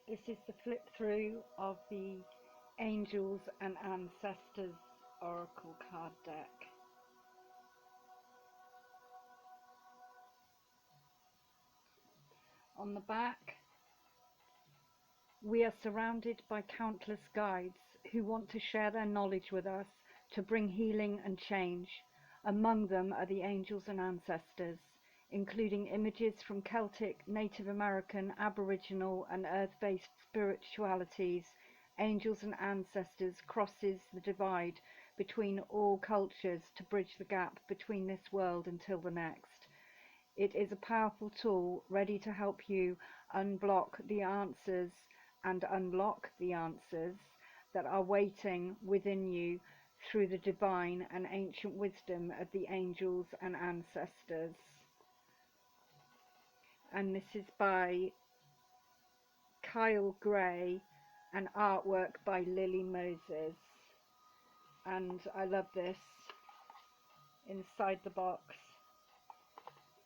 This is the flip through of the Angels and Ancestors Oracle card deck. On the back, we are surrounded by countless guides who want to share their knowledge with us to bring healing and change. Among them are the angels and ancestors, including images from Celtic, Native American, Aboriginal and earth-based spiritualities. Angels and ancestors crosses the divide between all cultures to bridge the gap between this world until the next. It is a powerful tool ready to help you unblock the answers and unlock the answers that are waiting within you through the divine and ancient wisdom of the angels and ancestors. And this is by Kyle Gray and artwork by Lily Moses. And I love this inside the box.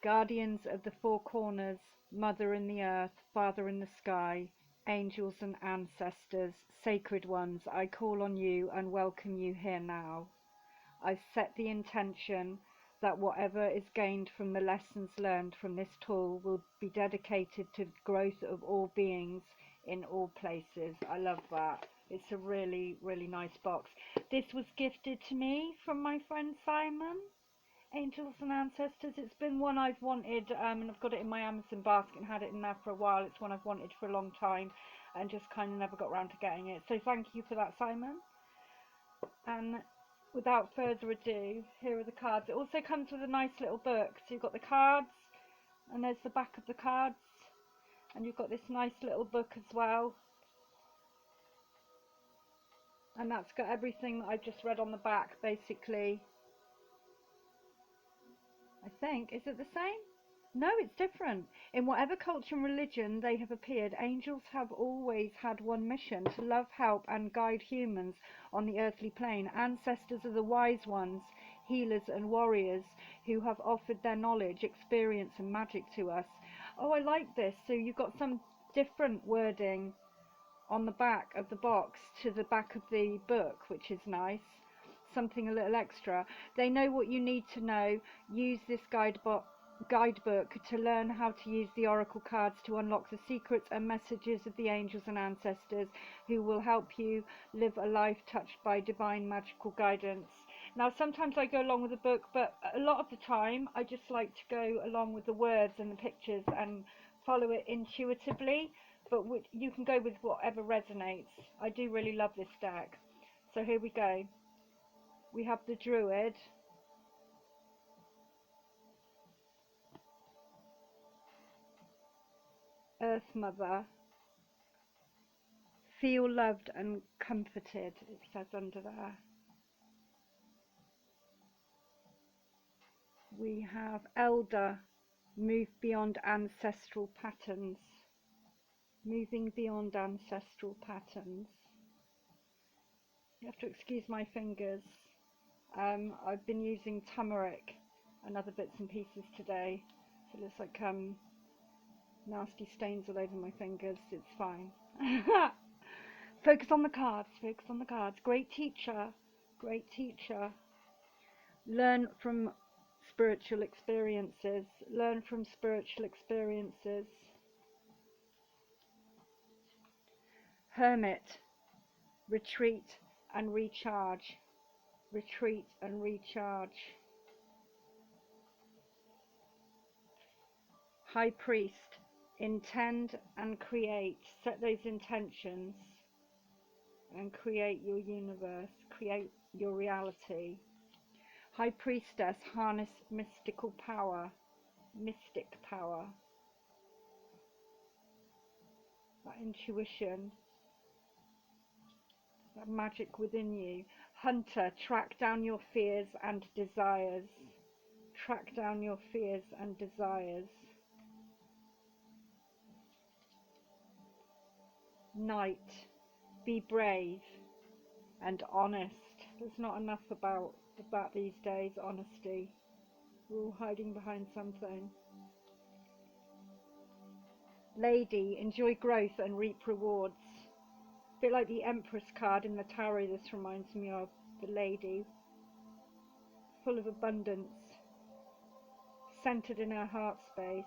Guardians of the four corners, Mother in the earth, Father in the sky, angels and ancestors, sacred ones, I call on you and welcome you here now. I set the intention that whatever is gained from the lessons learned from this tool will be dedicated to the growth of all beings in all places. I love that. It's a really, really nice box. This was gifted to me from my friend Simon. Angels and Ancestors. It's been one I've wanted, and I've got it in my Amazon basket and had it in there for a while. It's one I've wanted for a long time and just kind of never got around to getting it. So thank you for that, Simon. And without further ado, here are the cards. It also comes with a nice little book. So you've got the cards, and there's the back of the cards, and you've got this nice little book as well. And that's got everything that I've just read on the back, basically. I think. Is it the same? No, it's different. In whatever culture and religion they have appeared, angels have always had one mission: to love, help and guide humans on the earthly plane. Ancestors are the wise ones, healers and warriors who have offered their knowledge, experience and magic to us. Oh, I like this. So you've got some different wording on the back of the box to the back of the book, which is nice. Something a little extra. They know what you need to know. Use this guidebook to learn how to use the oracle cards to unlock the secrets and messages of the angels and ancestors who will help you live a life touched by divine magical guidance. Now sometimes I go along with the book, but a lot of the time I just like to go along with the words and the pictures and follow it intuitively, but you can go with whatever resonates. I do really love this deck. So here we go. We have the Druid, Earth Mother, feel loved and comforted, it says under there. We have Elder, move beyond ancestral patterns, moving beyond ancestral patterns. You have to excuse my fingers. I've been using turmeric and other bits and pieces today, so it looks like nasty stains all over my fingers. It's fine. Focus on the cards, focus on the cards. Great teacher, great teacher. Learn from spiritual experiences, learn from spiritual experiences. Hermit, retreat and recharge, retreat and recharge. High Priest, intend and create, set those intentions and create your universe, create your reality. High Priestess, harness mystical power, mystic power, that intuition, that magic within you. Hunter, track down your fears and desires, track down your fears and desires. Knight, be brave and honest. There's not enough about these days, honesty. We're all hiding behind something. Lady, enjoy growth and reap rewards. A bit like the Empress card in the tarot, this reminds me of the Lady. Full of abundance, centered in her heart space.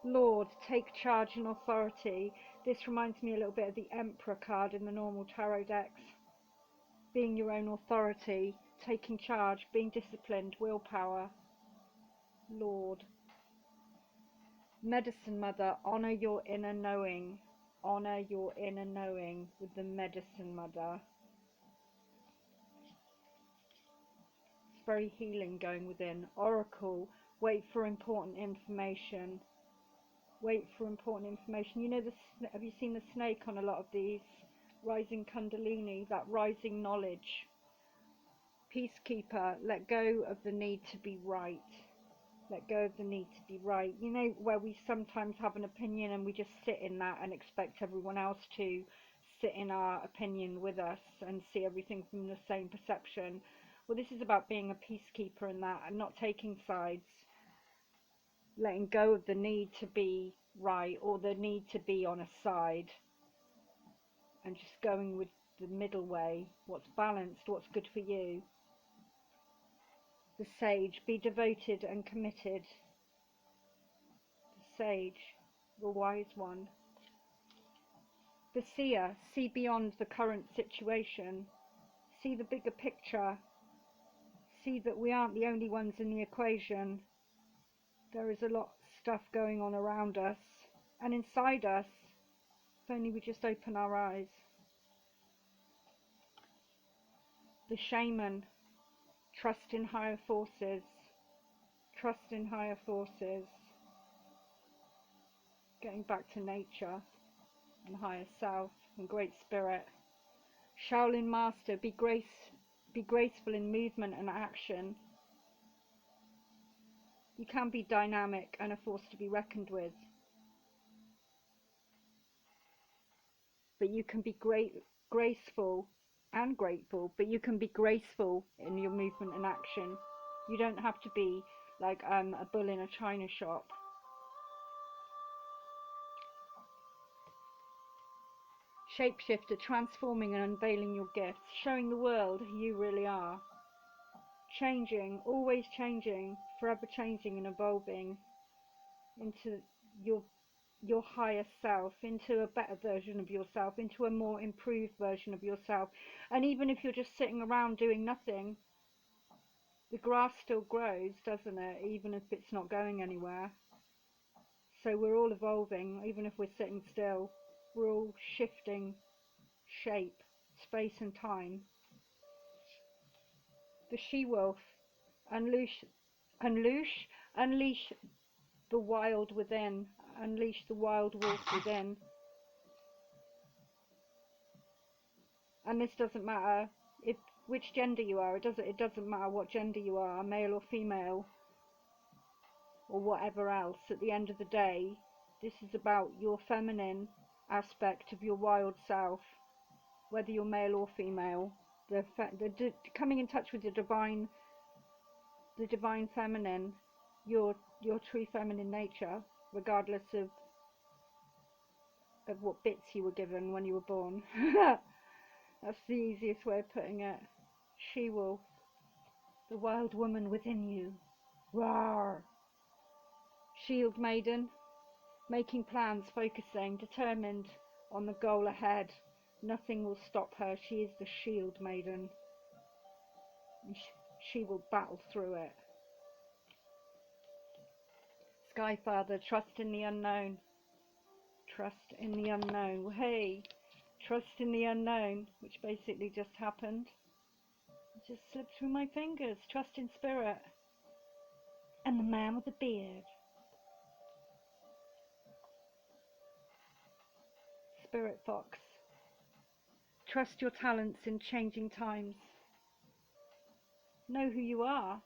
Lord, take charge and authority. This reminds me a little bit of the Emperor card in the normal tarot decks. Being your own authority, taking charge, being disciplined, willpower. Lord. Medicine Mother, honor your inner knowing. Honor your inner knowing with the Medicine Mother. It's very healing going within. Oracle, wait for important information. Wait for important information. You know, have you seen the snake on a lot of these? Rising Kundalini, that rising knowledge. Peacekeeper, let go of the need to be right. Let go of the need to be right. You know, where we sometimes have an opinion and we just sit in that and expect everyone else to sit in our opinion with us and see everything from the same perception. Well, this is about being a peacekeeper in that and not taking sides. Letting go of the need to be right or the need to be on a side and just going with the middle way, what's balanced, what's good for you. The Sage, be devoted and committed. The Sage, the wise one. The Seer, see beyond the current situation, see the bigger picture, see that we aren't the only ones in the equation. There is a lot of stuff going on around us and inside us, if only we just open our eyes. The Shaman, trust in higher forces, trust in higher forces, getting back to nature and higher self and Great Spirit. Shaolin Master, be graceful in movement and action. You can be dynamic and a force to be reckoned with. But you can be graceful and grateful, but you can be graceful in your movement and action. You don't have to be like a bull in a china shop. Shapeshifter, transforming and unveiling your gifts, showing the world who you really are. Changing, always changing, forever changing and evolving into your higher self, into a better version of yourself, into a more improved version of yourself. And even if you're just sitting around doing nothing, the grass still grows, doesn't it? Even if it's not going anywhere. So we're all evolving, even if we're sitting still. We're all shifting shape, space and time. The She-Wolf, unleash the wild within, unleash the wild wolf within. And this doesn't matter which gender you are. It doesn't matter what gender you are, male or female, or whatever else. At the end of the day, this is about your feminine aspect of your wild self, whether you're male or female. Coming in touch with the divine feminine, your true feminine nature, regardless of what bits you were given when you were born. That's the easiest way of putting it. She-Wolf, the wild woman within you. Roar! Shield Maiden, making plans, focusing, determined on the goal ahead. Nothing will stop her. She is the Shield Maiden. And she will battle through it. Skyfather, trust in the unknown. Trust in the unknown. Hey, trust in the unknown, which basically just happened. It just slipped through my fingers. Trust in spirit. And the man with the beard. Spirit Fox. Trust your talents in changing times. Know who you are.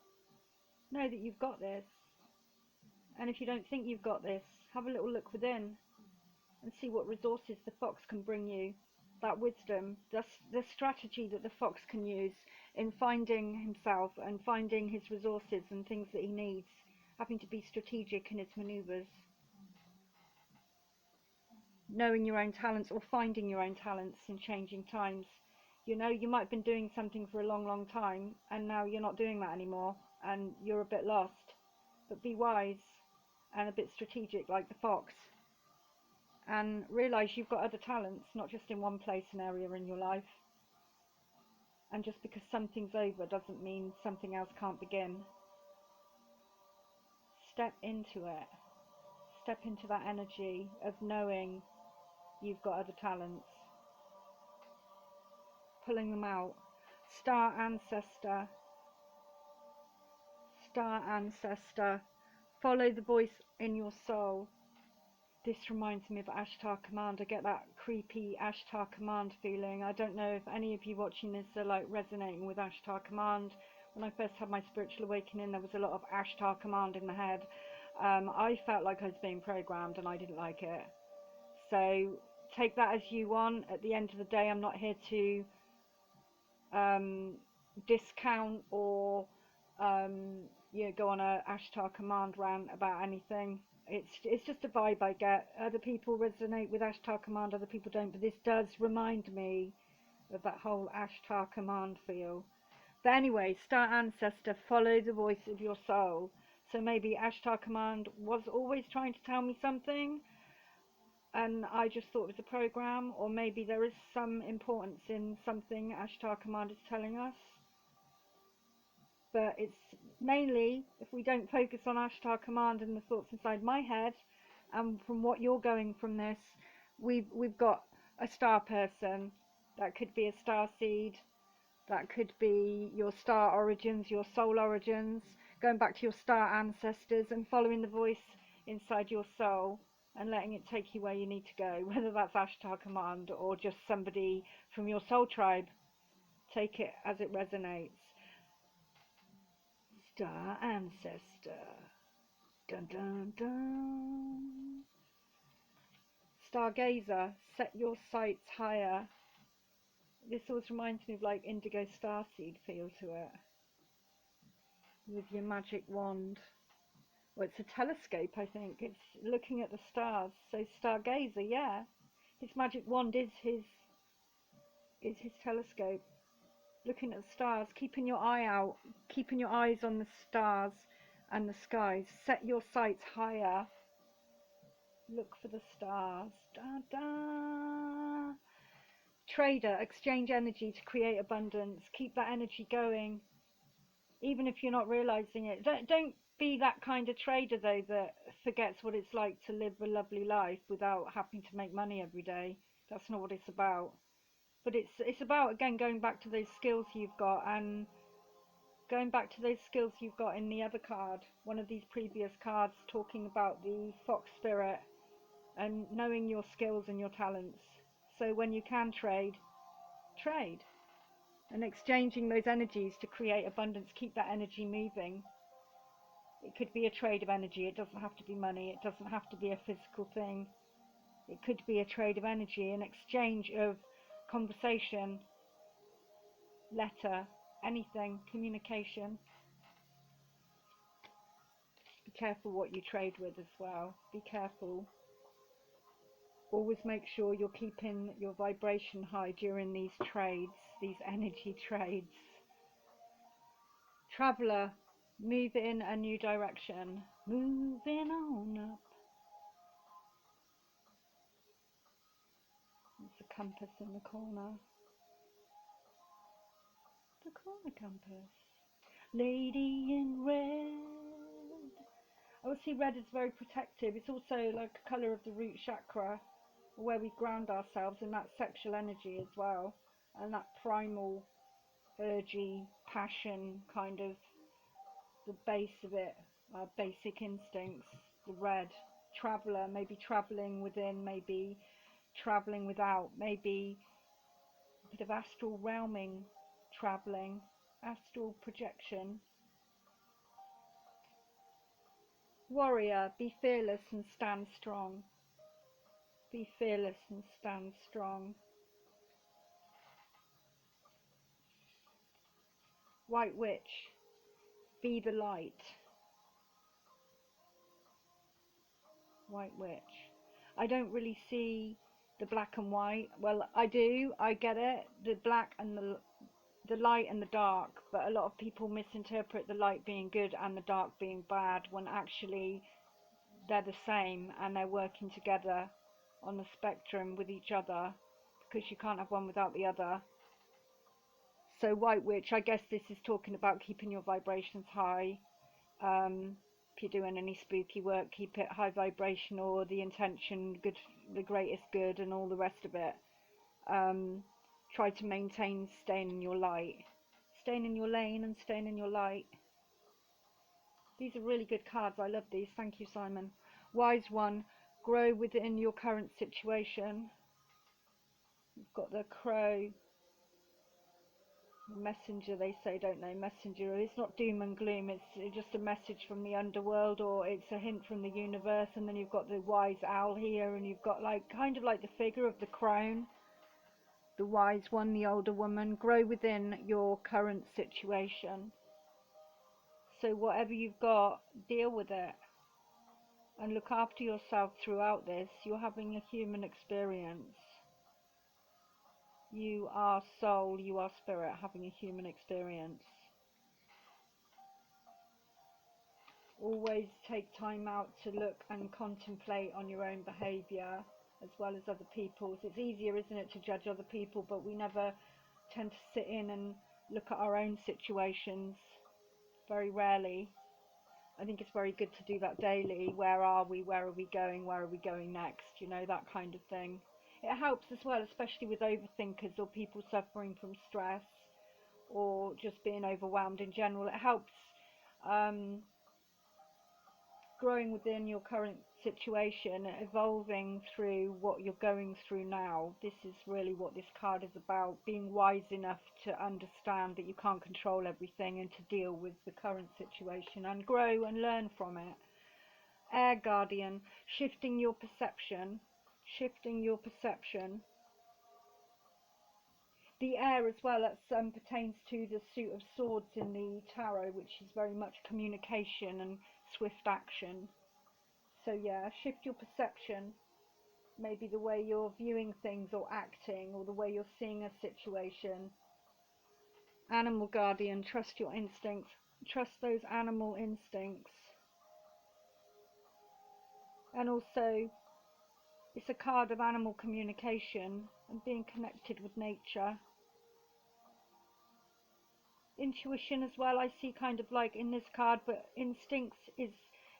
Know that you've got this. And if you don't think you've got this, have a little look within and see what resources the fox can bring you. That wisdom, the strategy that the fox can use in finding himself and finding his resources and things that he needs having to be strategic in its maneuvers, knowing your own talents or finding your own talents in changing times. You know, you might have been doing something for a long, long time, and now you're not doing that anymore, and you're a bit lost. But be wise and a bit strategic like the fox, and realize you've got other talents, not just in one place and area in your life. And just because something's over doesn't mean something else can't begin. Step into it. Step into that energy of knowing you've got other talents. Pulling them out. Star ancestor. Star ancestor. Follow the voice in your soul. This reminds me of Ashtar Command. I get that creepy Ashtar Command feeling. I don't know if any of you watching this are like resonating with Ashtar Command. When I first had my spiritual awakening, there was a lot of Ashtar Command in the head. I felt like I was being programmed and I didn't like it. So take that as you want. At the end of the day, I'm not here to discount or go on a Ashtar Command rant about anything. It's just a vibe I get. Other people resonate with Ashtar Command, other people don't, but this does remind me of that whole Ashtar Command feel. But anyway, Star Ancestor, follow the voice of your soul. So maybe Ashtar Command was always trying to tell me something, and I just thought it was a program, or maybe there is some importance in something Ashtar Command is telling us. But it's mainly, if we don't focus on Ashtar Command and the thoughts inside my head, and from what you're going from this, we've got a star person. That could be a star seed, that could be your star origins, your soul origins, going back to your star ancestors and following the voice inside your soul and letting it take you where you need to go, whether that's Ashtar Command or just somebody from your soul tribe. Take it as it resonates. Star ancestor. Dun dun dun. Stargazer, set your sights higher. This always reminds me of like indigo starseed feel to it. With your magic wand. Well, it's a telescope, I think. It's looking at the stars. So Stargazer, yeah. His magic wand is his telescope. Looking at the stars, keeping your eye out, keeping your eyes on the stars and the skies. Set your sights higher. Look for the stars. Da, da. Trader, exchange energy to create abundance. Keep that energy going, even if you're not realizing it. Don't be that kind of trader, though, that forgets what it's like to live a lovely life without having to make money every day. That's not what it's about. But it's about, again, going back to those skills you've got, and going back to those skills you've got in the other card, one of these previous cards, talking about the fox spirit and knowing your skills and your talents. So when you can trade, trade. And exchanging those energies to create abundance, keep that energy moving. It could be a trade of energy, it doesn't have to be money, it doesn't have to be a physical thing. It could be a trade of energy, an exchange of conversation, letter, anything, communication. Be careful what you trade with as well. Be careful. Always make sure you're keeping your vibration high during these trades, these energy trades. Traveller, move in a new direction. Moving on up. There's a compass in the corner. The corner compass. Lady in red. I would see red as very protective. It's also like a colour of the root chakra, where we ground ourselves in that sexual energy as well, and that primal, urgy, passion kind of the base of it, our basic instincts. The red. Traveller, maybe travelling within, maybe travelling without, maybe a bit of astral realming, travelling, astral projection. Warrior, be fearless and stand strong. Be fearless and stand strong. White Witch, be the light. White Witch. I don't really see the black and white. Well, I do. I get it. The black and the light and the dark, but a lot of people misinterpret the light being good and the dark being bad when actually they're the same and they're working together on the spectrum with each other, because you can't have one without the other. So White Witch, I guess this is talking about keeping your vibrations high. If you're doing any spooky work, keep it high vibrational, the intention good, the greatest good, and all the rest of it. Try to maintain staying in your light, staying in your lane and staying in your light. These are really good cards. I love these. Thank you, Simon. Wise One, grow within your current situation. You've got the Crow, Messenger, they say, don't they? Messenger. It's not doom and gloom. It's just a message from the underworld, or it's a hint from the universe. And then you've got the Wise Owl here, and you've got like kind of like the figure of the crone, the Wise One, the older woman. Grow within your current situation. So whatever you've got, deal with it and look after yourself throughout this. You're having a human experience. You are soul, you are spirit, having a human experience. Always take time out to look and contemplate on your own behaviour as well as other people's. It's easier, isn't it, to judge other people, but we never tend to sit in and look at our own situations. Very rarely. I think it's very good to do that daily. Where are we? Where are we going? Where are we going next? You know, that kind of thing. It helps as well, especially with overthinkers or people suffering from stress or just being overwhelmed in general. It helps growing within your current situation, evolving through what you're going through now. This is really what this card is about, being wise enough to understand that you can't control everything and to deal with the current situation and grow and learn from it. Air Guardian, shifting your perception, shifting your perception. The air as well, that pertains to the Suit of Swords in the tarot, which is very much communication and swift action. So yeah, shift your perception, maybe the way you're viewing things or acting, or the way you're seeing a situation. Animal Guardian, trust your instincts, trust those animal instincts. And also, it's a card of animal communication and being connected with nature. Intuition as well, I see kind of like in this card, but instincts is,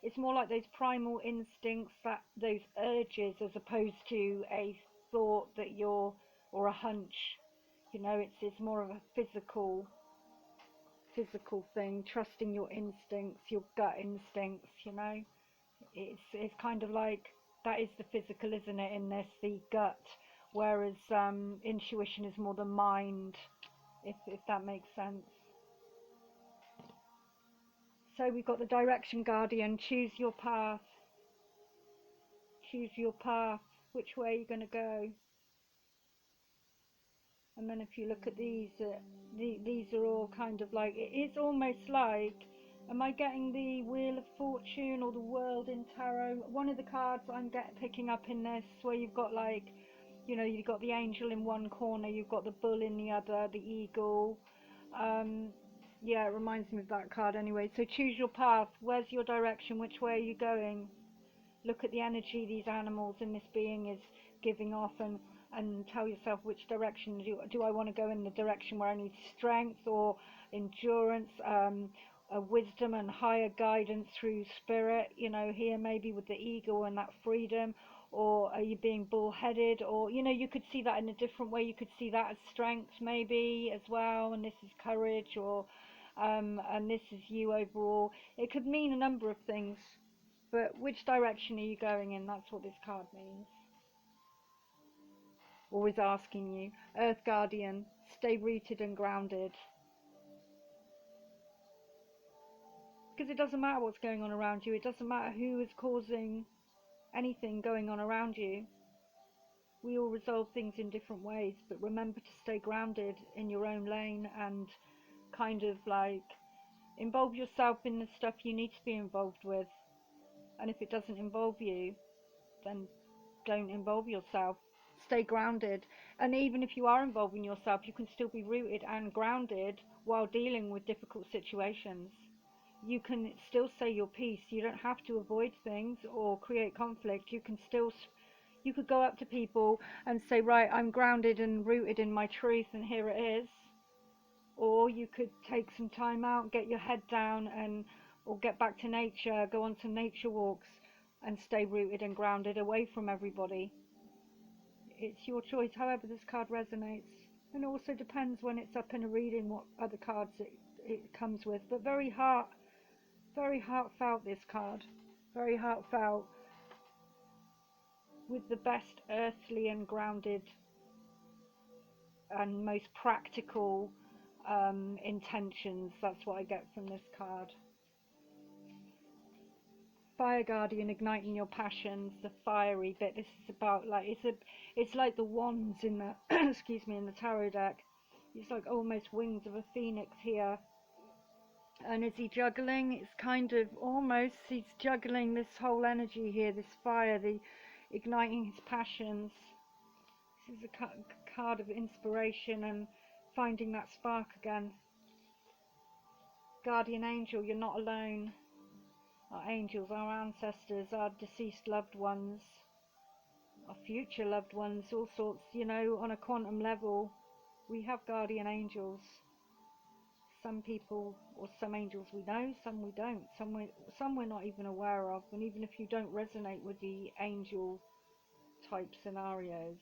it's more like those primal instincts, that those urges, as opposed to a thought that you're, or a hunch. You know, it's more of a physical thing, trusting your instincts, your gut instincts, you know. It's kind of like, that is the physical, isn't it, in this, the gut, whereas intuition is more the mind, if that makes sense. So we've got the Direction Guardian, choose your path. Choose your path, which way you're going to go. And then if you look at these, these are all kind of like, it's almost like, am I getting the Wheel of Fortune or the World in Tarot? One of the cards I'm picking up in this, where you've got like, you know, you've got the angel in one corner, you've got the bull in the other, the eagle. Yeah, it reminds me of that card anyway. So choose your path. Where's your direction? Which way are you going? Look at the energy these animals and this being is giving off, and tell yourself which direction do I want to go, in the direction where I need strength or endurance, wisdom and higher guidance through spirit, you know, here maybe with the eagle and that freedom, or are you being bullheaded, or, you know, you could see that in a different way. You could see that as strength maybe as well, and this is courage, or and this is you overall. It could mean a number of things, but which direction are you going in? That's what this card means. Always asking you. Earth Guardian, stay rooted and grounded. Because it doesn't matter what's going on around you. It doesn't matter who is causing anything going on around you. We all resolve things in different ways, but remember to stay grounded in your own lane and kind of like involve yourself in the stuff you need to be involved with. And if it doesn't involve you, then don't involve yourself. Stay grounded. And even if you are involving yourself, you can still be rooted and grounded while dealing with difficult situations. You can still say your piece. You don't have to avoid things or create conflict. You could go up to people and say, right, I'm grounded and rooted in my truth, and here it is. Or you could take some time out, get your head down, or get back to nature, go on some nature walks, and stay rooted and grounded away from everybody. It's your choice, however this card resonates. And it also depends when it's up in a reading what other cards it comes with. But very heartfelt, this card. Very heartfelt, with the best earthly and grounded and most practical intentions. That's what I get from this card. Fire Guardian, igniting your passions, the fiery bit. This is about, like, it's like the wands in the excuse me, in the tarot deck. It's like almost wings of a phoenix here. And is he juggling? It's kind of almost, he's juggling this whole energy here, this fire, the igniting his passions. This is a card of inspiration and finding that spark again. Guardian angel, you're not alone. Our angels, our ancestors, our deceased loved ones, our future loved ones, all sorts, you know, on a quantum level, we have guardian angels. Some people, or some angels we know, some we don't, some we're not even aware of. And even if you don't resonate with the angel type scenarios,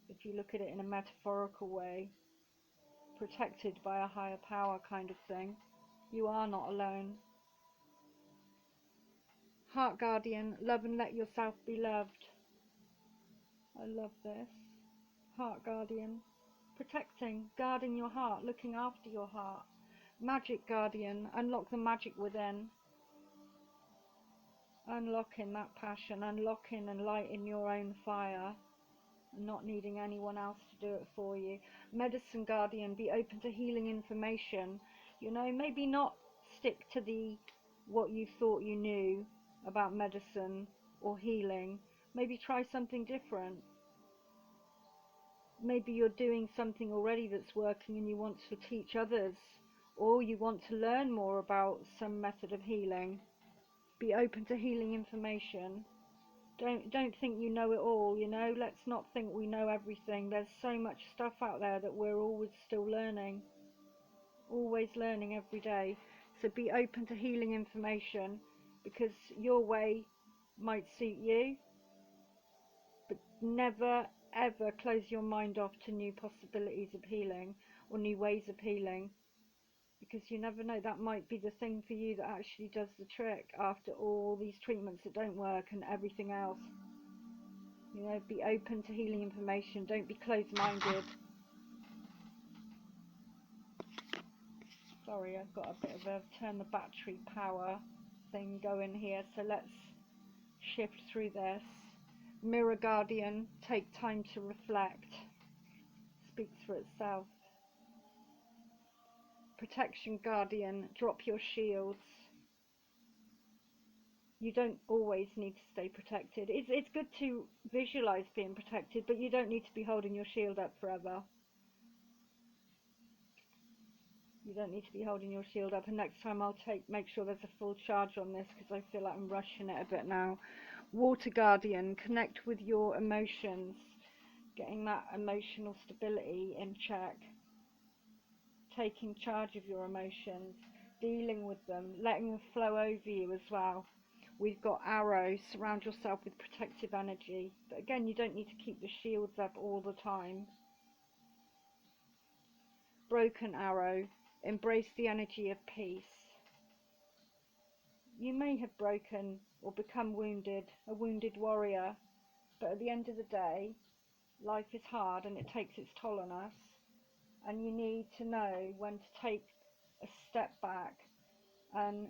if you look at it in a metaphorical way, protected by a higher power kind of thing, you are not alone. Heart Guardian, love and let yourself be loved. I love this. Heart Guardian, protecting, guarding your heart, looking after your heart. Magic Guardian, unlock the magic within. Unlocking that passion, unlocking and lighting your own fire, and not needing anyone else to do it for you. Medicine Guardian, be open to healing information. You know, maybe not stick to what you thought you knew about medicine or healing. Maybe try something different. Maybe you're doing something already that's working and you want to teach others, or you want to learn more about some method of healing. Be open to healing information. Don't think you know it all, you know. Let's not think we know everything. There's so much stuff out there that we're always still learning. Always learning every day. So be open to healing information, because your way might suit you, but never ever close your mind off to new possibilities of healing or new ways of healing, because you never know, that might be the thing for you that actually does the trick after all these treatments that don't work and everything else. You know, be open to healing information. Don't be closed-minded. Sorry, I've got a bit of a turn the battery power thing going here, so let's shift through this. Mirror Guardian, take time to reflect. Speaks for itself. Protection Guardian, drop your shields. You don't always need to stay protected. It's good to visualize being protected, but you don't need to be holding your shield up forever. You don't need to be holding your shield up. And next time I'll make sure there's a full charge on this, because I feel like I'm rushing it a bit now. Water Guardian, connect with your emotions. Getting that emotional stability in check. Taking charge of your emotions. Dealing with them. Letting them flow over you as well. We've got Arrow, surround yourself with protective energy. But again, you don't need to keep the shields up all the time. Broken Arrow, embrace the energy of peace. You may have broken or become wounded, a wounded warrior, but at the end of the day, life is hard and it takes its toll on us. And you need to know when to take a step back and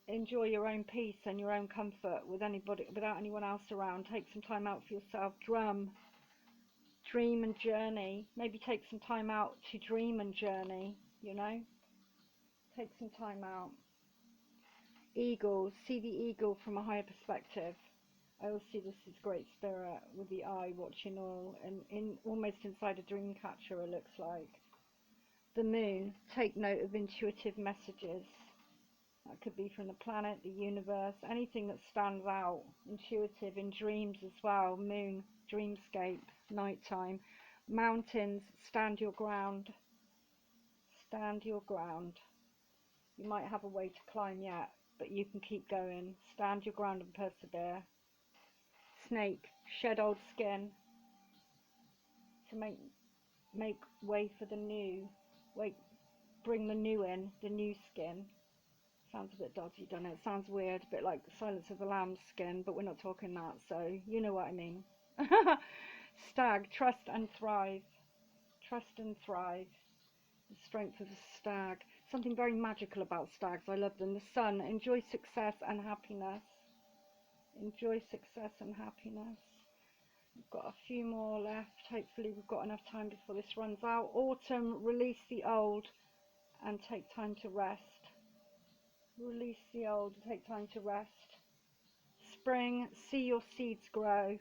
enjoy your own peace and your own comfort without anyone else around. Take some time out for yourself. Dream and journey. Maybe take some time out to dream and journey, you know. Take some time out. Eagle, see the eagle from a higher perspective. I also see this as Great Spirit with the eye watching all, and almost inside a dream catcher it looks like. The moon, take note of intuitive messages. That could be from the planet, the universe, anything that stands out. Intuitive in dreams as well. Moon, dreamscape, nighttime. Mountains, stand your ground. Stand your ground. You might have a way to climb yet, but you can keep going. Stand your ground and persevere. Snake, shed old skin to make way for the new. Wait, bring the new in, the new skin. Sounds a bit dodgy, doesn't it? Sounds weird, a bit like Silence of the Lambs skin, but we're not talking that, so you know what I mean. Stag, trust and thrive. Trust and thrive. The strength of the stag. Something very magical about stags. I love them. The sun, enjoy success and happiness. Enjoy success and happiness. We've got a few more left. Hopefully we've got enough time before this runs out. Autumn, release the old and take time to rest. Release the old and take time to rest. Spring, see your seeds grow.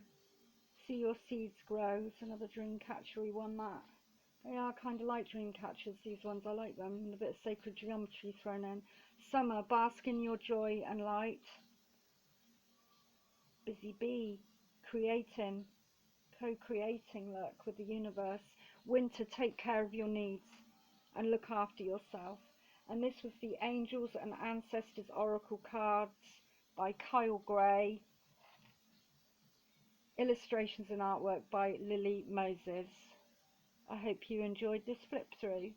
See your seeds grow. It's another dream catchery one that. They are kind of like dream catchers, these ones. I like them. And a bit of sacred geometry thrown in. Summer, bask in your joy and light. Busy bee, creating, co-creating, look, with the universe. Winter, take care of your needs and look after yourself. And this was the Angels and Ancestors Oracle cards by Kyle Gray. Illustrations and artwork by Lily Moses. I hope you enjoyed this flip through.